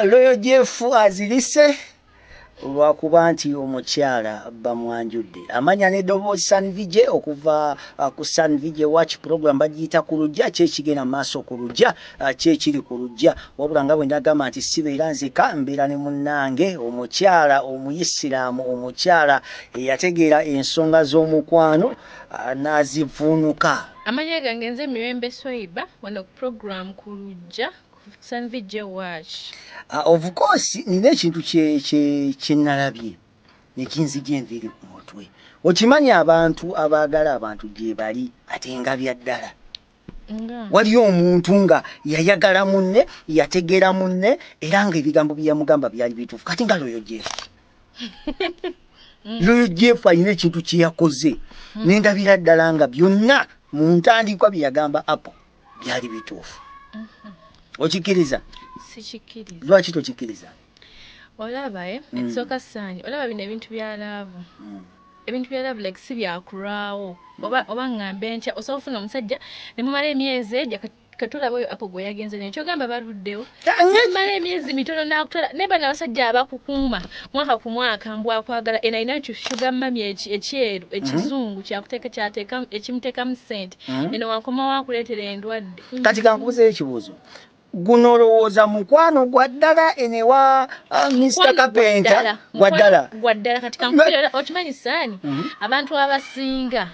Loyo Jeff azirise lwakuba nti omukyala Bamwanjudde amanya n'eddoboozi Sanvije okuva ku Sanvije watch program bagiyita ku lujja kyekigenda maaso ku lujja kyekiri ku lujja wabula nga bwe ndagamba nti sibeera nzika mbeera ne munnange omukyala omuyisiraamu omukyala eyategeera ensonga z'omukwano n'azivuunuka. Amanya gange nze Mirembe Swaiba wano program ku lujja Sanvije watch. Of course nina ekintu kye nalabye nekinzija enviiri ku mutwe. Okimanyi abantu abaagala abantu gye bali ate nga bya ddala. Waliyo omuntu nga yayagala munne yategeera munne era nga ebigambo byamugamba byali bituufu kati nga Loyo Jeff. Loyo Jeff alina ekintu kye yakoze n'endabira ddala nga byonna mu ntandikwa bye yagamba apo byali bituufu. Okikiriza? Sichikiriza. Lwaki tokikiriza? Olaba ekisooka ssanyu olaba bino ebintu bya laavu. Ebintu bya laavu like si byakulwawo oba ng'ambe ntya osobola ofuna omusajja ne mumala emyezi egyo katulaba oyo apo gwe yagenze naye kyogamba baluddewo mumala emyezi mitono n'akutwala naye bano abasajja abakukuuma mwaka ku mwaka mbw akwagala enalina sugar mami ekyeru ekizungu kyateeka ekimuteekamu ssente eno wankoma waakuleetera endwadde. Kati kankubuzeeyo ekibuuzo. Guno olowooza mukwano gwa ddala enewa Mr. Kapenta gwa ddala kati kankubira okimanyi saani abantu abasinga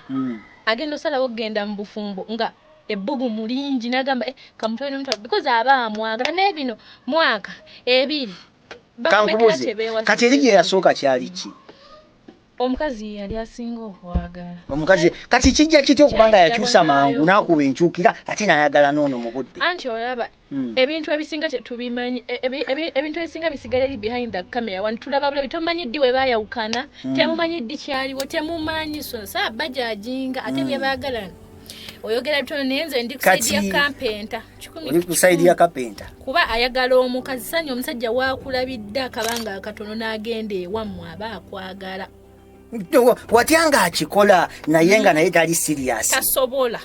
agenda osalawo okugenda mu bufumbo nga ebbugu mulingi n'agamba kamutwale n'omutwala because aba amwagala naye bino mwaka ebiri kankubuze kati eri gye yasooka kyali ki? Omukazi yali asinga okwagala. Omukazi kati kijja kityo kubanga yakyusa mangu n'akuba enkyukira ate n'ayagala n'ono mu budde. Anti olaba ebintu ebisinga tetubimanyi ebintu ebisinga bisigala eri behind the camera wano tulaba bulabi tomanyi ddi we baayawukana temumanyi ddi kyaliwo temumanyi so saabajajinga ate bye baagalana. Oyogera bitono naye nze ndi kusaidi ya Kapenta. Oli kusaidi ya Kapenta. Kuba ayagala omukazi sanyo omusajja waakulabidde akabanga akatono n'agenda ewammwe aba akwagala. Watyanga akikola naye nga naye tali serious. Tasobola.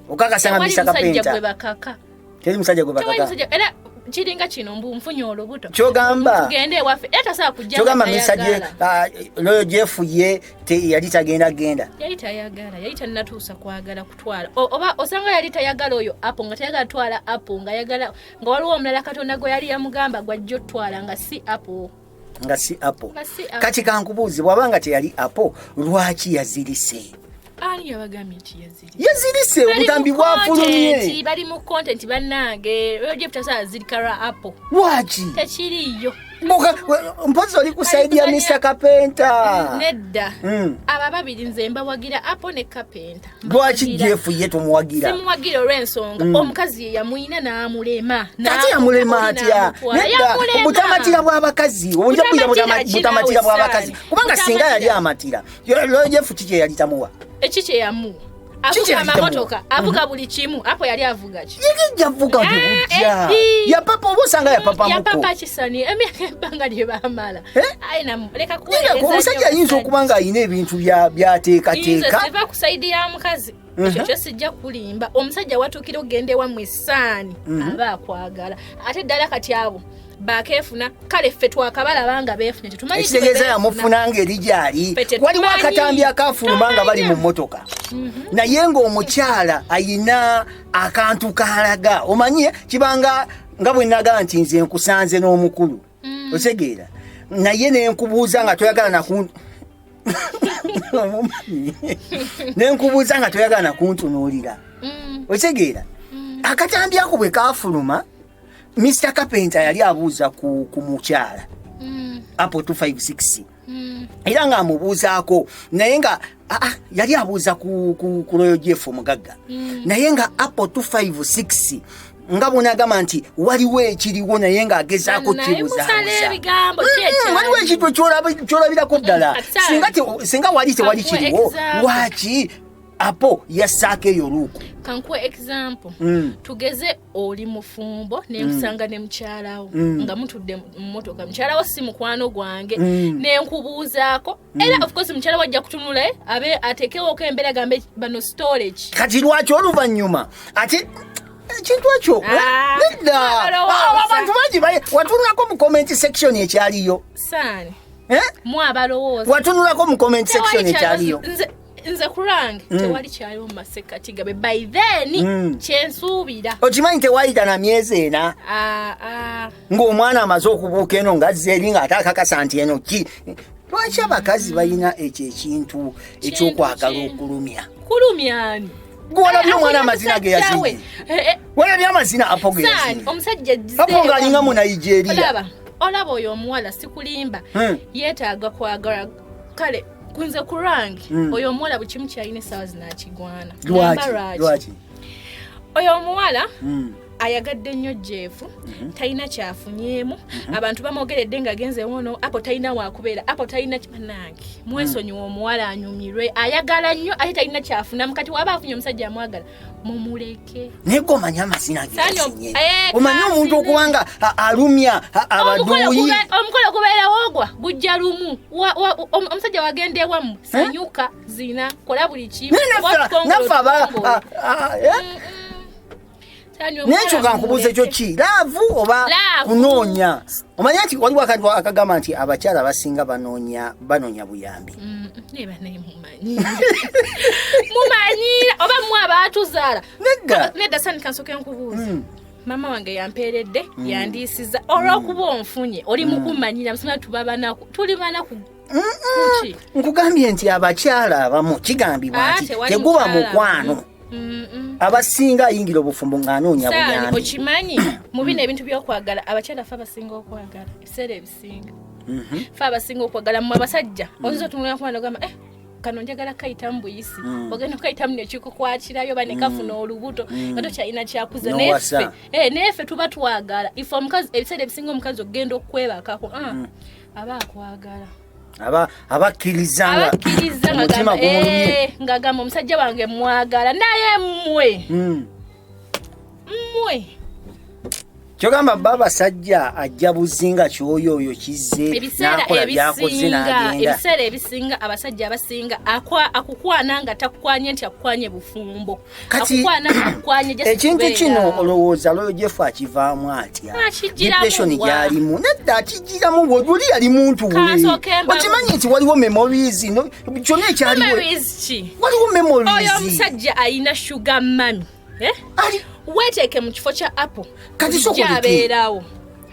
Okakasanga Mr. Kapenta. Teri musajja gwe bakaka. Era kiringa kino mbu nfunye olubuto. Kyogamba. Tugende ewaffe. Eta saa kujja. Kyogamba message Loyo Jeff ye yali tagenda genda. Yali tayagala. Yali tanatuusa kwagala kutwala. Oba osanga yali tayagala oyo apo nga tayagala twala apo nga yagala nga waliwo omulala Katonda gwe yali yamugamba gwajjo twala nga si apo. Nga si apo. Kati kankubuuzi bwabanga teyali apo lwaki yazirise? Ani yabagambye nti yazirise? Yazirise obutambi bwafulumye. Bali mu content bannange Loyo Jeff tasaa zirikara apo. Lwaki? Tekiriyo. Mpozi oli ku side ya Mr. Kapenta. Nedda. Aba babiri nze mbawagira apo ne Kapenta. Lwaki Jeff ye tumuwagira? Simuwagira olw'ensonga omukazi ye yamuyina n'amulema. Kati yamulema atya? Nedda obutamatira bw'abakazi. Obunja kuira butamatira bw'abakazi. Kubanga singa yali amatira. Loyo Jeff kiki yali tamuwa? Ekiki yamu. Avuga amamotoka, avuga buli kimu, apo yali avuga ki? Yigija avuga bujja. Ya papa obosanga ya papa muko. Ya papa kisani, emyaka banga lye bamala. Aina leka kuweleza. Omusajja ayinza okubanga ayina ebintu byateekateeka. Eva kusaidia mukazi. Ekyo kyosijja kulimba. Omusajja watuukira ogende wammwe saani aba akwagala. Ate ddala kati abo bakefuna kale ffe twakabalabanga beefune tetumanyi ekitegeeza yamufuna ngeri gyali waliwo akatambi akafuluma nga bali mu mmotoka naye ng'omukyala ayina akantu kalaga omanyi kibanga nga bwe naga nti nze nkusanze n'omukulu otegeera naye nenkubuuza nga toyagala nakuntu nenkubuuza nga toyagala nakuntunuulira otegeera akatambi ako bwe kafuluma Mr. Kapenta yali abuuza ku mukyala apo 256 era nga amubuuzaako naye nga yali abuuza ku Loyo Jeff omugagga naye nga apo 256 nga bonagamba nti waliwo ekiriwo naye nga agezaako kibuuza waliwo ekintu kyolabirako ddala singa wali tewali kiriwo lwaki apo yassaako eyo luuku. Kankuwa example. Tugeze oli mufumbo nenkusanga ne mukyalawo nga mutudde mu mmotoka mukyalawo si mukwano gwange nenkubuuzaako era of course mukyalawo ajja kutunula abe atekewo ko embera gambe bano storage. Kati lwaki oluvannyuma ate Kintu ekyo. Nedda. Abantu bangi watunulako mu comment section ekyaliyo. Sani. Mu abalowooza. Watunulako mu comment section ekyaliyo. Nze kurange tewali kyaliwo mu masekati gabe by then kyensuubira. Okimanyi tewayita na myezi ena. Ng'omwana amaze okubuuka eno ng'azze eri ng'ate akakasa nti eno ki. Lwaki abakazi balina ekyo ekintu ekyokwagala okulumya? Kulumyani. Gwalabye omwana amazina ge yazinye. Walabye amazina Apo ge yazinye. Omusajja Apo ng'alinga mu Nigeria. Olaba oyo omuwala sikulimba yeetaaga kwagala kale kunze kurange oyo omuwala buli kimu kyalina essaawa zinaakigwana. Lwaki? Oyo omuwala ayagadde nnyo Jeff talina kyafunyeemu abantu bamwogeredde ng'agenze wono Apo talina waakubeera Apo talina kimanange mwesonyiwa omuwala anyumirwe ayagala nnyo ate talina kyafunamu kati waba afunye omusajja amwagala mumuleke. Naye gomanya amazina ge yasinye. Omanyi omuntu okubanga alumya abaduuyi. Omukolo gubeera woogwa gujja lumu. Omusajja wagenda ewammwe sanyuka zina kola buli kimu. Nafa Nekyo kankubuuza ekyo ki? Laavu oba kunoonya? Omanyi nti waliwo akantu akagamba nti abakyala basinga banoonya buyambi. Neba naye mumanyira oba mmwe abaatuzaala. Nedda sani kansooke nkubuuza. Mama wange yampeeredde yandiisiza olw'okuba onfunye oli mu kumanyira musima tuli banaku. Nkugambye nti abakyala abamu kigambibwa nti teguba mukwano. Abasinga ayingira obufumbo ng'anoonya buyambi. Okimanyi mu bino ebintu by'okwagala abakyala fe abasinga okwagala ebiseera ebisinga. Fe abasinga okwagala mu abasajja oyinza otunula ku bana ogamba kano njagala kayitamu buyisi ogenda okayitamu nekikukwatirayo oba nekafuna olubuto nga tokyalina kyakuza neefe tuba twagala ife omukazi ebiseera ebisinga omukazi okugenda okwebakako aba akwagala. Abakkiriza omutima gumulumye ng'agamba omusajja wange mwagala naye mmwe kyogamba babasajja ajja buzinga kyoyo oyo kizze n'akola byakoze n'agenda. Ebiseera ebisinga abasajja abasinga akukwana nga takukwanye nti akukwanye bufumbo akukwana akukwanye ekintu kino olowooza loyo Jeff akivaamu atya depression gyalimu nedda akigiramu buli yali muntu we okimanyi nti waliwo memories kyonna ekyaliwo waliwo memories. Oyo omusajja alina sugar mami weteeke mu kifo kya Apo kati sokolerawo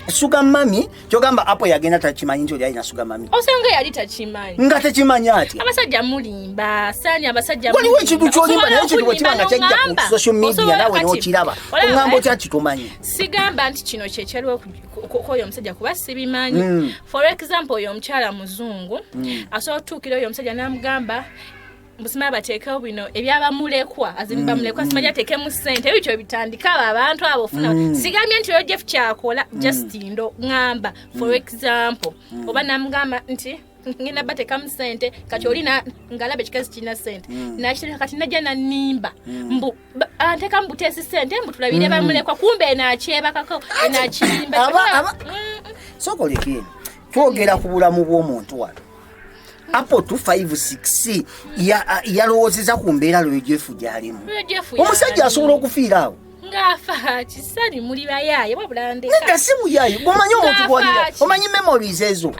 sugar mami kyogamba Apo yagenda takimanyi nti oli alina sugar mami osanga yali takimanyi nga tekimanyi ati abasajja mulimba sani abasajja waliwo ekintu kyolimba naye ekintu bwekibanga kyajja ku social media nawe n'okiraba oŋŋamba otya kitumanyi. Sigamba nti kino kyekyaliwo oyo omusajja kuba sibimanyi. For example oyo omukyala muzungu asobola otuukira oyo omusajja n'amugamba Busima bateekeo bino ebyabamulekwa azimba mulekwa simaja tekemu sente ebyo bitandika abantu abo funa sigambye nti Jeff kyakola just ndo ngamba for example oba namugamba nti ngina bateka mu sente kati olina ngalabe kikazi kina sente nakiteka kati najja na nimba mbu anteka mbutesi sente mbu tulabire bamulekwa kumbe nakyeba kako nakimba sokoleke twogera ku bulamu bw'omuntu wano Apo 256 yalowoozeza ku mbeera lwe Jeff gyalimu. Omusajja asobola okufiira awo. Ngafa kisani muli bayaye wabulande. Nenda si muyaye. Omanyi omuntu gwalira. Omanyi memories ezo.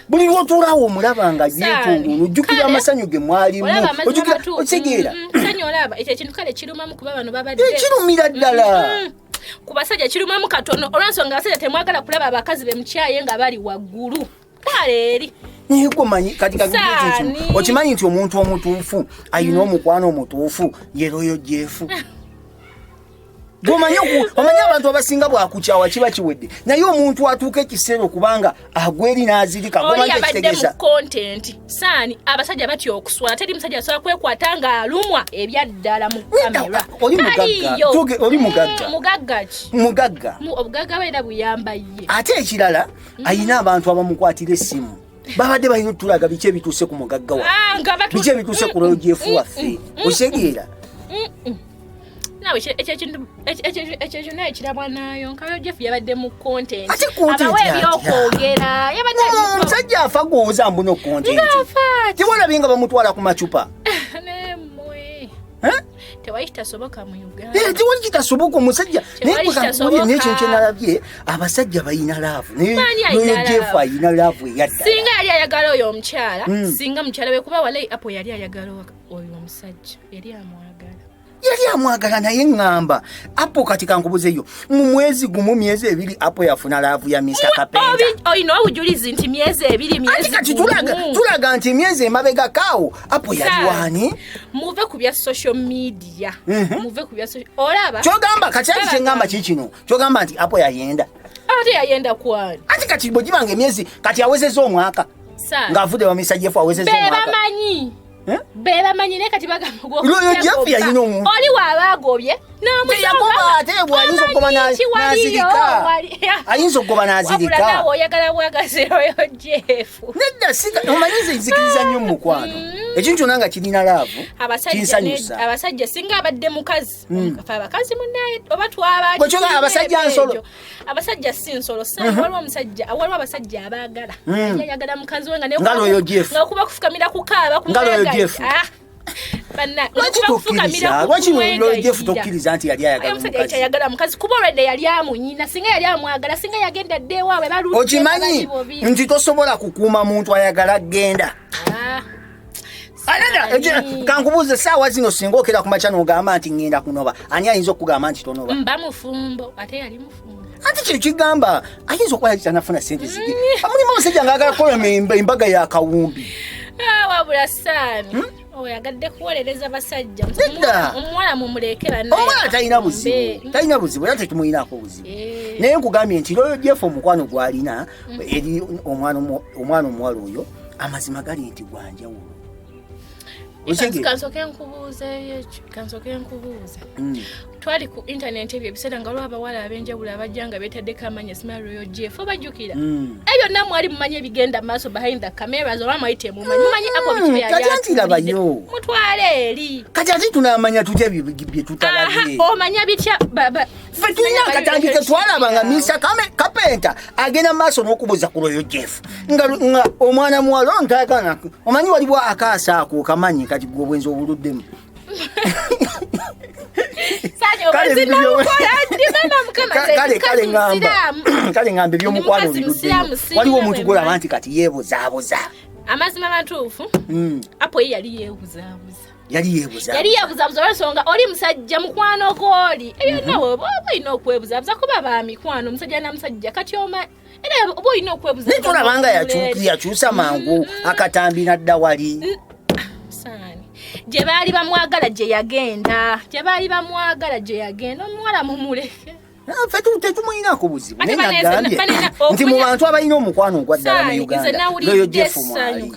Buli lwotulawo omulaba yeetululu ojjukira amasanyu ge mwalimu. Ojjukira okigeera. Sanyu olaba ekyo ekintu kale kirumamu kuba bano babadde. Kirumira ddala. Ku basajja kirumamu katono olwansonga abasajja temwagala kulaba abakazi be mukyaye nga bali waggulu. Kaleeri. Niko manyi katika kitu okimanyi nti omuntu omutuufu ayina omukwano omutuufu yeroyo Jeff. Gomanyi abantu abasinga bwakukyawa kiba kiwedde naye omuntu atuuka ekiseera okubanga agweri n'azirika gomanyi ekitegeeza content sani abasajja batyo okuswala teri musajja asobola kwekwata nga alumwa ebyaddala mu kamera. Oli mugagga obugagga bwera buyamba ye ate ekirala ayina abantu abamukwatira essimu babadde balina tulaga biki ebituuse ku mugagga wa biki ebituuse ku Royal Jeff waffe osegeera nawe ekyo naye kirabwa nayo nkayo Jeff yabadde mu content abawe ebyokwogera yabadde omusajja afa gooza mbuno content tewalabye nga bamutwala ku macupa tewayita soboka mu Uganda tewali kitasoboka omusajja naye kuzakuwulira n'ekyo kyenalabye abasajja bayina laavu noyo Jeff ayina laavu eyadda singa yali ayagala oyo omukyala singa mukyala we kuba wale apo yali ayagala oyo omusajja yali amwagala naye ŋŋamba apo kati kankubuzeyo mu mwezi gumu myezi ebiri apo yafuna laavu ya Mr. Kapenta oyina obujulizi nti myezi ebiri kati tulaga nti myezi emabega kaawo apo yali wani muve ku bya social media olaba kyogamba kati ati kyeŋŋamba kikino kyogamba nti apo yayenda ate yayenda kwani ati kati bwegibanga emyezi kati awezeza omwaka ng'avudde wa Mr. Jeff awezeza omwaka bebamanyi naye kati bagamba oyo Jeff yalina omuntu oli waabagobye ayinza okugoba n'azirika oyagala bwagazira oyo Jeff nedda omanyize nzikiriza nnyo mu mukwano ekintu kyonna nga kirina laavu kinsanyusa abasajja singa abadde mukazi abakazi munaye oba twabakyoga abasajja nsolo abasajja si nsolo waliwo abasajja abaagala yayagala mukazi we ngaloyo Jeff nga kufukamira kukaaba ngaloyo Jeff lwaki Jeff tokkiriza nti yali ayagala mukazi kuba olwedde yali amunyina singa yali amwagala singa yagenda dde ewaabwe okimanyi nti tosobola kukuuma muntu ayagala genda kankubuuze saawa zino singa okera ku makya n'ogamba nti ngenda kunoba ani ayinza okugamba nti tonoba mba mufumbo ate yali mufumbo anti kye kigamba ayinza okuba yakitanafuna sente zige amulimu omusajja ng'agala kukola embaga ya kawumbi wabula saani oyagadde kuwolereza basajja omuwala mumulekera omwana talina buzibu era tetumuyinaako buzibu naye nkugambye nti loyo Jeff omukwano gw'alina eri omwana omuwala oyo amazima gali nti gwanjawulo kansoke nkubuuze twali ku internet ebyo ebiseera nga lwaba abawala ab'enjawulo abajja nga beetaddeko amanya Royal Jeff obajjukira ebyo namwe mumanyi ebigenda maaso behind the cameras oba mwayite mumanyi apo bikyayabayo mutwale eri kati ati tunamanya tutya bye tutalabye omanya bitya ffe tulina akatandike twalaba nga Mr. Kapenta agenda maaso n'okubuuza ku Royal Jeff nga omwana muwala ontagana omanyi waliwo akaasa ako kamanyi kati gwe obwenzi obuluddemu kale ngamba ebyomukwano biruddemu waliwo omuntu golaba nti kati yeebuzaabuza amazima matuufu apo yali yeebuzaabuza olwensonga oli musajja mukwano gw'oli ebyo nawe oba olina okwebuzaabuza kuba ba mikwano omusajja namusajja kati oma era oba olina okwebuzaabuza naye tolabanga yakyusa mangu akatambi nadda wali gye baali bamwagala gye yagenda omuwala mumuleke ffe tetumuyinaako buzibu naye nagambye nti mu bantu abalina omukwano ogwaddala mu Uganda loyo Jeff mwali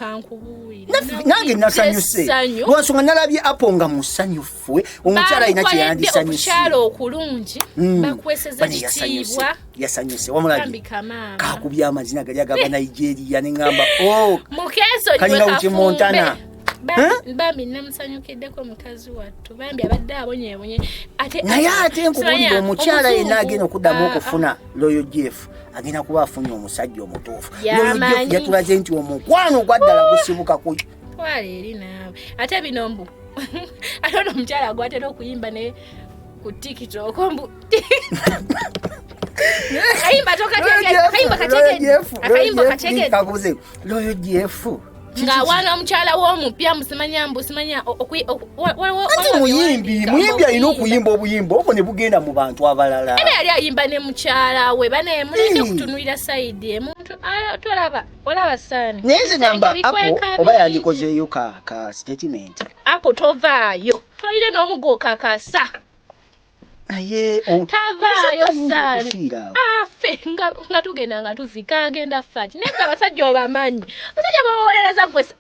nange nasanyuse lwansonga nalabye apo nga musanyufu omukyala alina kye yandisanyuse okulungi bakweseza ekitiibwa yasanyuse wamulabye kakubya amazina gali agava Nigeria neŋŋamba kalina wuki Montana bambi namusanyukiddeko mukazi wattu bambi abadde abonyeebonye naye ate nkubulira omukyala yenna agenda okuddamu okufuna Royal Jeff agenda kuba afunye omusajja omutuufu Royal Jeff yatulaze nti omukwano ogwaddala gusibuka ku twala eri naawe ate bino mbu ate ono omukyala gwatera okuyimba ne ku TikTok mbu akayimba kategedde Royal Jeff nga wana omukyala w'omupya musimanya muyimbi alina okuyimba obuyimba obwo ne bugenda mu bantu abalala era yali ayimba ne mukyala we bane muleke kutunulira sayidi emuntu olaba saani naye nze namba apo oba yandikozeeyo ka statement apo tovaayo tolire n'omugo kakasa aye tavaayo saani afe nga tugenda nga tuzika agenda fati naye nga abasajja obamanyi abasajja bawolereza gwesa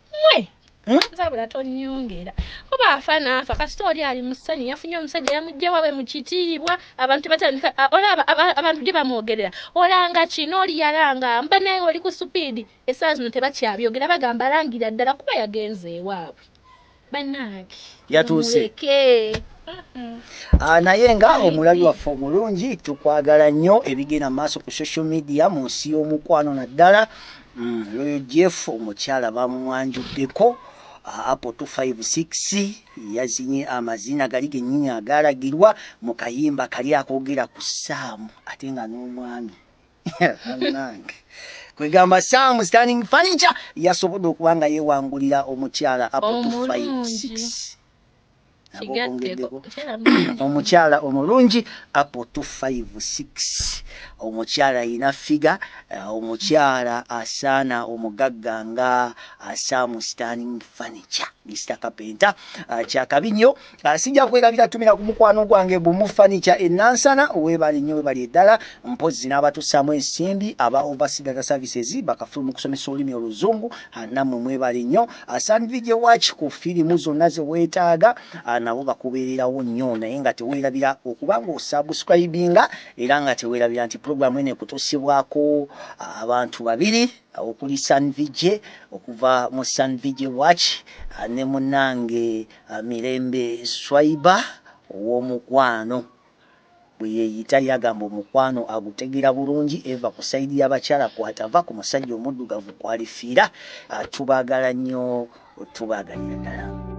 zabula tonyongera oba afa naafa kasita oli ali musanyu yafunye omusajja yamugja waabwe mu kitiibwa abantu batandika olaba abantu gye bamwogerera olanga kino oli yalanga mba naye oli ku supiidi essaawa zino tebakyabyogera bagamba alangira ddala kuba yagenze ewaabwe bannange yatuuse naye nga omulabi waffe omulungi tukwagala nnyo ebigenda mu maaso ku social media mu nsi y'omukwano naddala Royal Jeff omukyala bamwanjuddeko Apple 256 yazinye amazina gali gennyini agalagirwa mu kayimba kali akoogera ku Saamu ate nga n'omwami bannange kwegamba Saamu Standing Furniture yasobodde okuba nga yeewangulira omukyala Apple 256 omukyala omulungi Apple 256 omukyala ayina figa omukyala asaana omugagga nga Saamu Standing Furniture Mr. Carpenter kyakabi nnyo sijja kwerabira tumira ku mukwano gwange Bumu Furniture enansana weebale nnyo weebale eddala mpozi n'abatusaamu ensimbi aba Overseas Data Services bakafulu mu kusomesa olulimi oluzungu nammwe mwebale nnyo Sandvige Watch ku firimu zonna ze weetaaga nabo bakubeererawo nnyo naye nga teweerabira okuba ng'osubscribinga era nga teweerabira nti programu eno ekutuusibwako abantu babiri okuli Sandvige okuva mu Sandvige Watch ne munnange Mirembe Swaiba ow'omukwano bwe yeeyita yagamba omukwano agutegeera bulungi eva ku sayidi y'abakyala kwatava ku musajja omuddugavu kwalifiira tubaagala nnyo tubaagalira ddala.